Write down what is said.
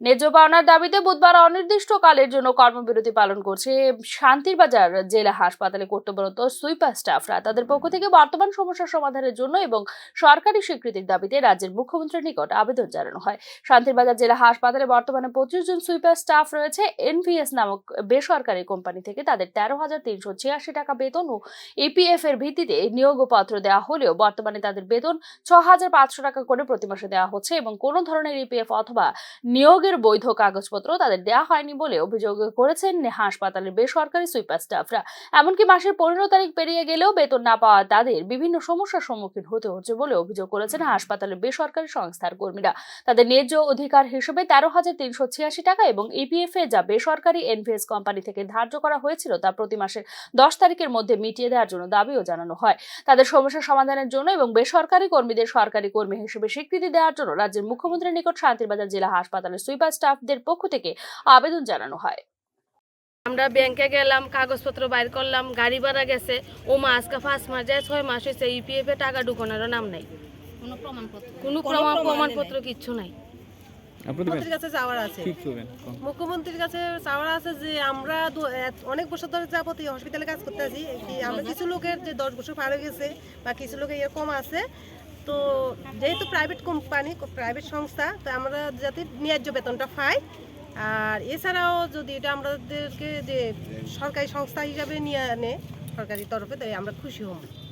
ন্যায্য পাওনার দাবিতে বুধবার অনির্দিষ্টকালের জন্য কর্মবিরতি পালন করছে শান্তিরবাজার জেলা হাসপাতালে কর্তব্যরত সুইপার স্টাফরা। তাদের পক্ষ থেকে বর্তমান সমস্যা সমাধানের জন্য এবং সরকারি স্বীকৃতির দাবিতে রাজ্যের মুখ্যমন্ত্রীর নিকট আবেদন জানানো হয়। শান্তিরবাজার জেলা হাসপাতালে বর্তমানে 25 জন সুইপার স্টাফ রয়েছে। এনভিএস নামক বেসরকারি কোম্পানি থেকে তাদের 13,386 টাকা বেতন ও ইপিএফ এর ভিত্তিতে নিয়োগপত্র দেওয়া হলেও বর্তমানে তাদের বেতন 6,500 টাকা করে প্রতি মাসে দেওয়া হচ্ছে এবং কোনো ধরনের ইপিএফ অথবা নিয়োগের বৈধ কাগজপত্র তাদের দেওয়া হয়নি বলে অভিযোগ করেছেন হাসপাতালের বেসরকারি সুইপার স্টাফরা। এমনকি মাসের 15 তারিখ পেরিয়ে গেলেও বেতন না পাওয়া তাদের বিভিন্ন সমস্যার সম্মুখীন হতে হচ্ছে বলে অভিযোগ করেছেন হাসপাতালের বেসরকারি সংস্থার কর্মীরা। তাদের ন্যায্য অধিকার হিসেবে 13,386 টাকা এবং ইপিএফ এ যা বেসরকারি এনভিএস কোম্পানি থেকে ধার্য করা হয়েছিল তা প্রতি মাসের 10 তারিখের মধ্যে মিটিয়ে দেওয়ার জন্য দাবিও জানানো হয়। তাদের সমস্যা সমাধানের জন্য এবং বেসরকারি কর্মীদের সরকারি কর্মী হিসেবে স্বীকৃতি দেওয়ার জন্য রাজ্যের মুখ্যমন্ত্রীর নিকট শান্তিরবাজার জেলা হাসপাতালের সুইপার স্টাফদের পক্ষ থেকে আবেদন জানানো হয়। আমরা ব্যাংকে গেলাম, কাগজপত্র বাইর করলাম, গাড়ি ভাড়া গেছে, ও আজকে 5 মাস যায় 6 মাস হয়েছে, ইপিএফ এ টাকা ঢুকানোর নাম নাই, কোনো প্রমাণপত্র কিচ্ছু নাই। মুখ্যমন্ত্রীর কাছে চাওয়ার আছে, মুখ্যমন্ত্রীর কাছে চাওয়ার আছে যে আমরা অনেক বছর ধরে যাবত এই হসপিটালে কাজ করতে আছি। আমরা কিছু লোকের যে 10 বছর পার হয়ে গেছে বা কিছু লোকের এরকম আছে, তো যেহেতু প্রাইভেট কোম্পানি, প্রাইভেট সংস্থা, তো আমরা যাতে ন্যায্য বেতনটা পাই। আর এছাড়াও যদি এটা আমাদেরকে যে সরকারি সংস্থা হিসাবে নিয়ে আনে সরকারি তরফে, তাই আমরা খুশি হব।